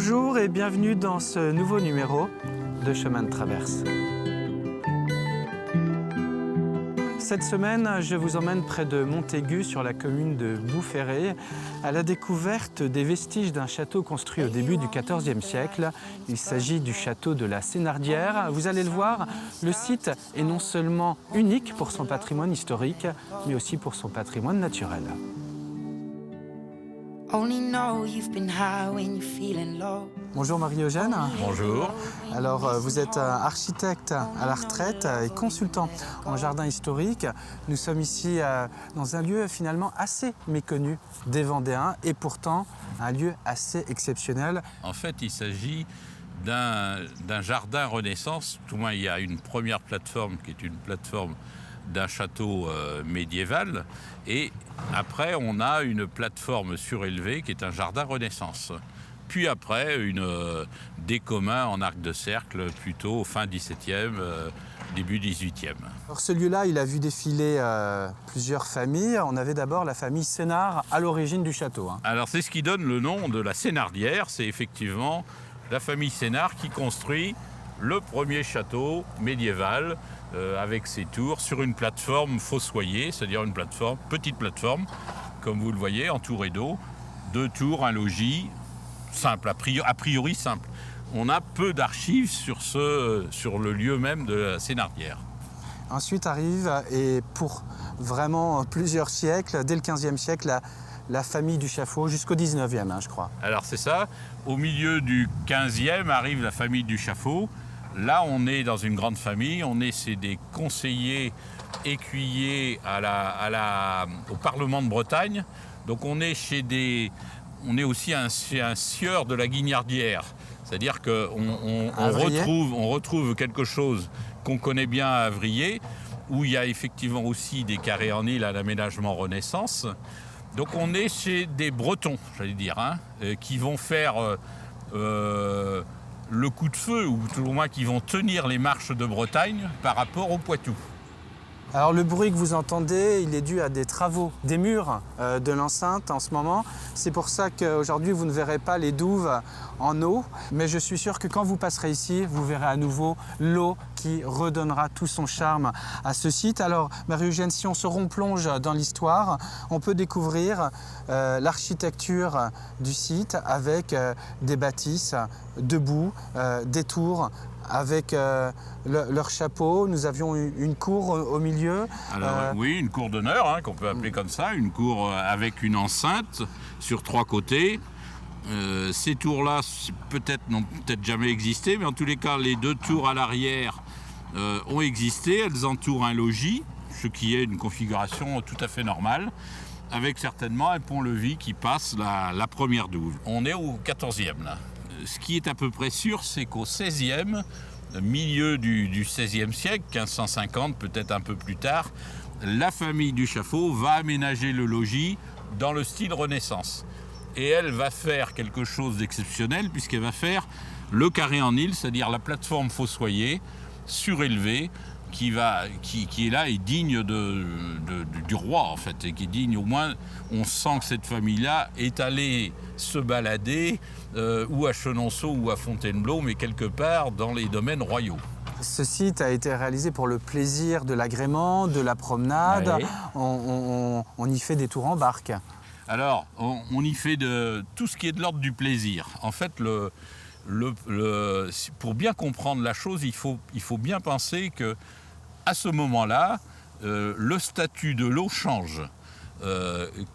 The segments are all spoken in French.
Bonjour et bienvenue dans ce nouveau numéro de Chemin de Traverse. Cette semaine, je vous emmène près de Montaigu, sur la commune de Boufféré, à la découverte des vestiges d'un château construit au début du XIVe siècle. Il s'agit du château de la Sénardière. Vous allez le voir, le site est non seulement unique pour son patrimoine historique, mais aussi pour son patrimoine naturel. Bonjour Marie-Eugène. Bonjour. Alors vous êtes architecte à la retraite et consultant en jardin historique. Nous sommes ici dans un lieu finalement assez méconnu des Vendéens et pourtant un lieu assez exceptionnel. En fait, il s'agit d'un jardin Renaissance. Tout au moins, il y a une première plateforme qui est une plateforme d'un château médiéval, et après on a une plateforme surélevée qui est un jardin Renaissance. Puis après des communs en arc de cercle plutôt fin 17e, début 18e. Alors ce lieu-là, il a vu défiler plusieurs familles. On avait d'abord la famille Sénart à l'origine du château. Alors c'est ce qui donne le nom de la Sénardière, c'est effectivement la famille Sénart qui construit le premier château médiéval avec ses tours sur une plateforme fossoyée, c'est-à-dire une petite plateforme, comme vous le voyez, entourée d'eau, 2 tours, un logis, simple, a priori simple. On a peu d'archives sur le lieu même de la Sénardière. Ensuite arrive, et pour vraiment plusieurs siècles, dès le XVe siècle, la famille du Chaffault jusqu'au XIXe, je crois. Alors c'est ça, au milieu du XVe arrive la famille du Chaffault. Là, on est dans une grande famille, c'est des conseillers écuyers au Parlement de Bretagne. Donc on est aussi un sieur de la Guignardière. C'est-à-dire qu'on retrouve quelque chose qu'on connaît bien à Avrier, où il y a effectivement aussi des carrés en île à l'aménagement Renaissance. Donc on est chez des Bretons, j'allais dire, qui vont faire le coup de feu, ou tout au moins qui vont tenir les marches de Bretagne par rapport au Poitou. Alors le bruit que vous entendez, il est dû à des travaux, des murs de l'enceinte en ce moment. C'est pour ça qu'aujourd'hui vous ne verrez pas les douves en eau, mais je suis sûr que quand vous passerez ici, vous verrez à nouveau l'eau qui redonnera tout son charme à ce site. Alors Marie-Eugène, si on se replonge dans l'histoire, on peut découvrir l'architecture du site avec des bâtisses debout, des tours avec leur chapeau. Nous avions une cour au milieu. Alors oui, une cour d'honneur, qu'on peut appeler comme ça, une cour avec une enceinte sur 3 côtés. Ces tours-là n'ont peut-être jamais existé, mais en tous les cas, les 2 tours à l'arrière ont existé. Elles entourent un logis, ce qui est une configuration tout à fait normale, avec certainement un pont-levis qui passe la première douve. On est au 14e là. Ce qui est à peu près sûr, c'est qu'au 16e, milieu du XVIe siècle, 1550, peut-être un peu plus tard, la famille du Chaffault va aménager le logis dans le style Renaissance. Et elle va faire quelque chose d'exceptionnel, puisqu'elle va faire le carré en île, c'est-à-dire la plateforme fossoyée, surélevée, qui est là et digne du roi, en fait, et qui est digne, au moins, on sent que cette famille-là est allée se balader ou à Chenonceau ou à Fontainebleau, mais quelque part dans les domaines royaux. Ce site a été réalisé pour le plaisir de l'agrément, de la promenade. Oui. On y fait des tours en barque. Alors, on y fait de tout ce qui est de l'ordre du plaisir. En fait, pour bien comprendre la chose, il faut bien penser que à ce moment-là, le statut de l'eau change.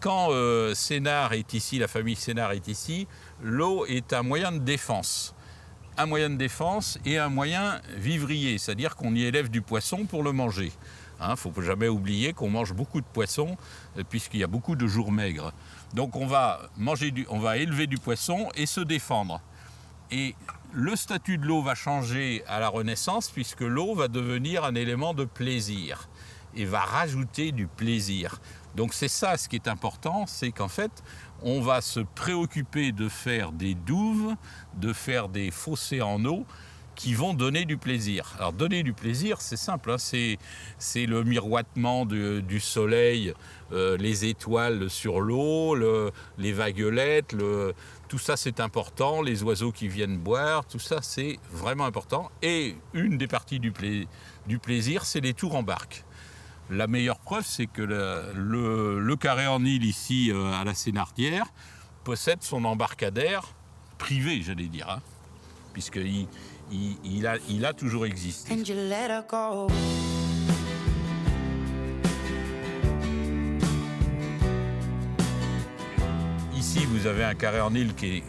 Quand Sénart est ici, la famille Sénart est ici, l'eau est un moyen de défense. Un moyen de défense et un moyen vivrier, c'est-à-dire qu'on y élève du poisson pour le manger. Il ne faut jamais oublier qu'on mange beaucoup de poissons puisqu'il y a beaucoup de jours maigres. Donc on va élever du poisson et se défendre. Et le statut de l'eau va changer à la Renaissance puisque l'eau va devenir un élément de plaisir et va rajouter du plaisir. Donc c'est ça ce qui est important, c'est qu'en fait on va se préoccuper de faire des douves, de faire des fossés en eau qui vont donner du plaisir. Alors donner du plaisir, c'est simple, hein, c'est le miroitement du soleil, les étoiles sur l'eau, les vaguelettes, tout ça c'est important, les oiseaux qui viennent boire, tout ça c'est vraiment important. Et une des parties du plaisir, c'est les tours en barque. La meilleure preuve, c'est que le Carré en Île ici à la Sénardière possède son embarcadère privé, j'allais dire, hein, puisqu'il il a toujours existé. Ici, vous avez un carré en île qui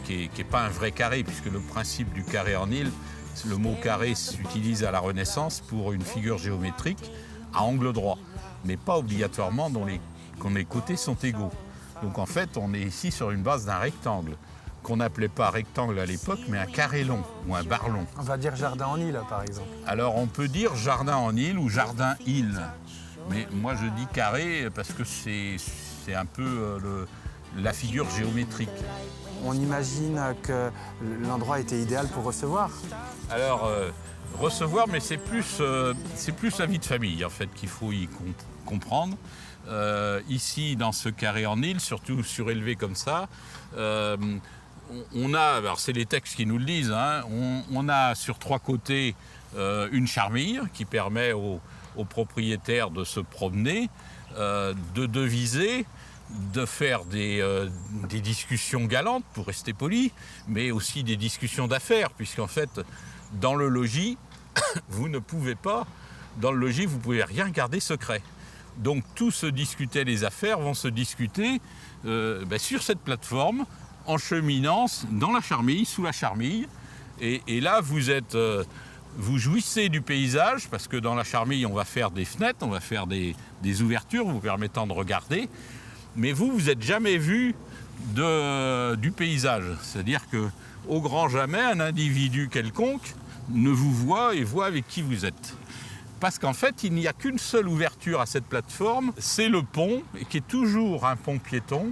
est pas un vrai carré, puisque le principe du carré en île, le mot carré s'utilise à la Renaissance pour une figure géométrique à angle droit, mais pas obligatoirement quand les côtés sont égaux. Donc en fait, on est ici sur une base d'un rectangle, qu'on n'appelait pas rectangle à l'époque, mais un carré long ou un bar long. On va dire jardin en île, par exemple. Alors on peut dire jardin en île ou jardin-île, mais moi je dis carré parce que c'est un peu la figure géométrique. On imagine que l'endroit était idéal pour recevoir. Alors, recevoir, mais c'est plus la vie de famille en fait qu'il faut y comprendre. Ici, dans ce carré en île, surtout surélevé comme ça, on a, alors c'est les textes qui nous le disent, hein, on a sur 3 côtés une charmille qui permet aux propriétaires de se promener, de deviser, de faire des discussions galantes, pour rester poli, mais aussi des discussions d'affaires, puisqu'en fait, dans le logis, vous ne pouvez pas, dans le logis, vous ne pouvez rien garder secret. Donc tout se discuter, les affaires vont se discuter sur cette plateforme, en cheminant dans la charmille, sous la charmille. Et là, vous jouissez du paysage, parce que dans la charmille, on va faire des fenêtres, on va faire des ouvertures vous permettant de regarder. Mais vous n'êtes jamais vu du paysage. C'est-à-dire qu'au grand jamais, un individu quelconque ne vous voit et voit avec qui vous êtes. Parce qu'en fait, il n'y a qu'une seule ouverture à cette plateforme, c'est le pont, qui est toujours un pont piéton,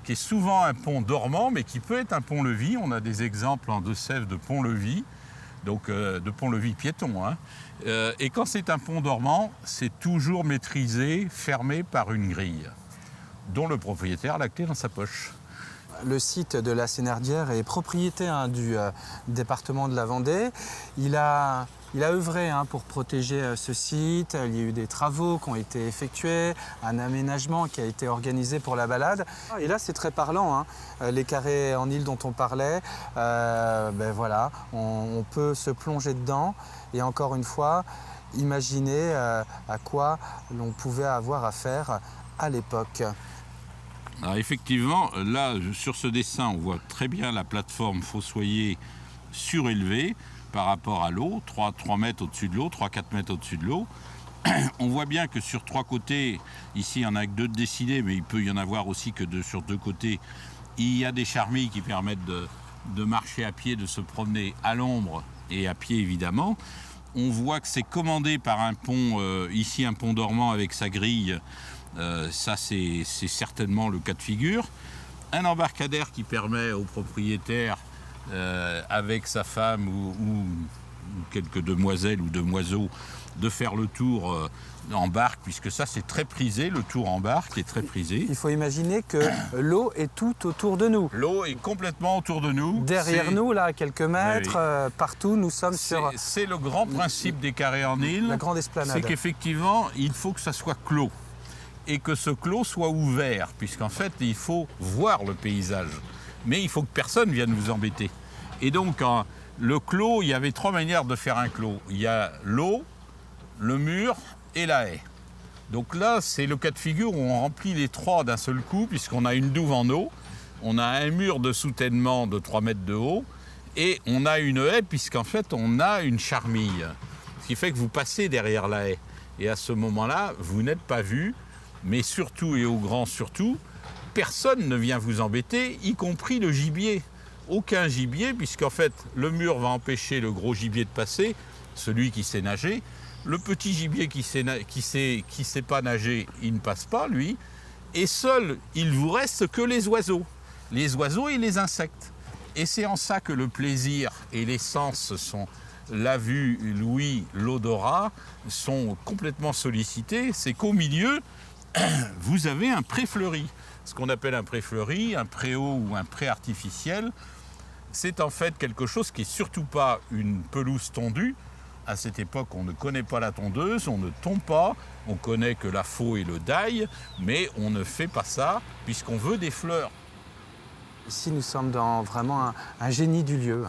qui est souvent un pont dormant, mais qui peut être un pont-levis. On a des exemples en Deux-Sèvres de pont-levis, donc de pont-levis piéton. Hein. Et quand c'est un pont dormant, c'est toujours maîtrisé, fermé par une grille, dont le propriétaire a la clé dans sa poche. Le site de la Sénardière est propriété du département de la Vendée. Il a œuvré pour protéger ce site. Il y a eu des travaux qui ont été effectués, un aménagement qui a été organisé pour la balade. Et là, c'est très parlant, hein. Les carrés en île dont on parlait, voilà, on peut se plonger dedans. Et encore une fois, imaginer à quoi l'on pouvait avoir affaire à l'époque. Alors effectivement, là, sur ce dessin, on voit très bien la plateforme Fossoyers surélevée par rapport à l'eau, 3 mètres au-dessus de l'eau, 3-4 mètres au-dessus de l'eau. On voit bien que sur 3 côtés, ici il n'y en a que 2 de dessinés, mais il peut y en avoir aussi que sur 2 côtés, il y a des charmilles qui permettent de marcher à pied, de se promener à l'ombre et à pied évidemment. On voit que c'est commandé par un pont, ici un pont dormant avec sa grille. Ça, c'est certainement le cas de figure. Un embarcadère qui permet au propriétaire, avec sa femme ou quelques demoiselles ou demoiseux, de faire le tour en barque, puisque ça, c'est très prisé, le tour en barque est très prisé. Il faut imaginer que l'eau est tout autour de nous. L'eau est complètement autour de nous. Derrière nous, là, à quelques mètres, oui. Partout, nous sommes sur... C'est le grand principe des carrés en île. La grande esplanade. C'est qu'effectivement, il faut que ça soit clos. Et que ce clos soit ouvert, puisqu'en fait, il faut voir le paysage. Mais il faut que personne vienne vous embêter. Et donc, le clos, il y avait 3 manières de faire un clos. Il y a l'eau, le mur et la haie. Donc là, c'est le cas de figure où on remplit les 3 d'un seul coup, puisqu'on a une douve en eau, on a un mur de soutènement de 3 mètres de haut, et on a une haie, puisqu'en fait, on a une charmille. Ce qui fait que vous passez derrière la haie. Et à ce moment-là, vous n'êtes pas vu. Mais surtout, et au grand surtout, personne ne vient vous embêter, y compris le gibier. Aucun gibier, puisqu'en fait, le mur va empêcher le gros gibier de passer, celui qui sait nager. Le petit gibier qui sait pas nager, il ne passe pas, lui. Et seul, il vous reste que les oiseaux et les insectes. Et c'est en ça que le plaisir et les sens sont, la vue, l'ouïe, l'odorat, sont complètement sollicités. C'est qu'au milieu, vous avez un pré fleuri. Ce qu'on appelle un pré fleuri, un préau ou un pré artificiel, c'est en fait quelque chose qui n'est surtout pas une pelouse tondue. À cette époque, on ne connaît pas la tondeuse, on ne tombe pas, on connaît que la faux et le dail, mais on ne fait pas ça puisqu'on veut des fleurs. Ici, nous sommes dans vraiment un génie du lieu.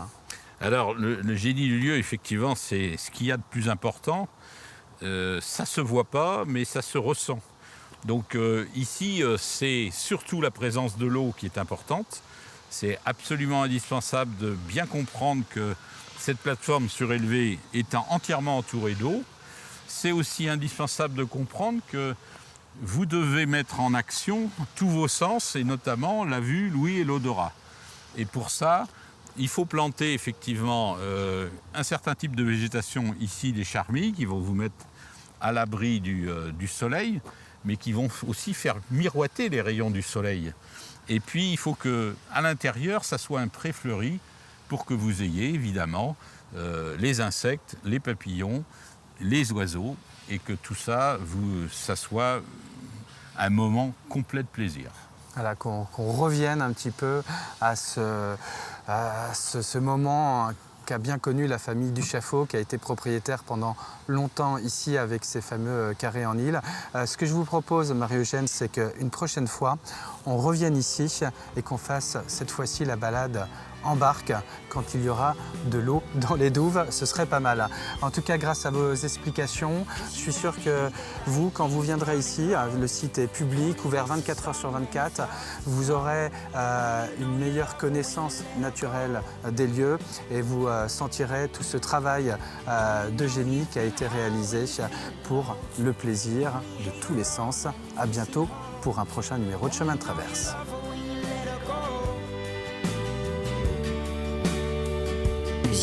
Alors, le génie du lieu, effectivement, c'est ce qu'il y a de plus important. Ça ne se voit pas, mais ça se ressent. Donc ici, c'est surtout la présence de l'eau qui est importante. C'est absolument indispensable de bien comprendre que cette plateforme surélevée étant entièrement entourée d'eau, c'est aussi indispensable de comprendre que vous devez mettre en action tous vos sens, et notamment la vue, l'ouïe et l'odorat. Et pour ça, il faut planter effectivement un certain type de végétation, ici des charmilles, qui vont vous mettre à l'abri du soleil, mais qui vont aussi faire miroiter les rayons du soleil. Et puis, il faut qu'à l'intérieur, ça soit un pré fleuri pour que vous ayez, évidemment, les insectes, les papillons, les oiseaux, et que tout ça, ça soit un moment complet de plaisir. Voilà, qu'on revienne un petit peu à ce moment qu'a bien connu la famille Duchaffault, qui a été propriétaire pendant longtemps ici avec ces fameux carrés en île. Ce que je vous propose, Marie-Eugène, c'est qu'une prochaine fois, on revienne ici et qu'on fasse cette fois-ci la balade en barque quand il y aura de l'eau dans les douves, ce serait pas mal. En tout cas, grâce à vos explications, je suis sûr que vous, quand vous viendrez ici, le site est public, ouvert 24 heures sur 24, vous aurez une meilleure connaissance naturelle des lieux et vous sentirez tout ce travail de génie qui a été réalisé pour le plaisir de tous les sens. À bientôt pour un prochain numéro de Chemin de Traverse.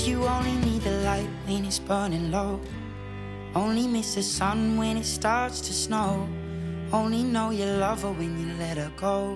You only need the light when it's burning low. Only miss the sun when it starts to snow. Only know you love her when you let her go.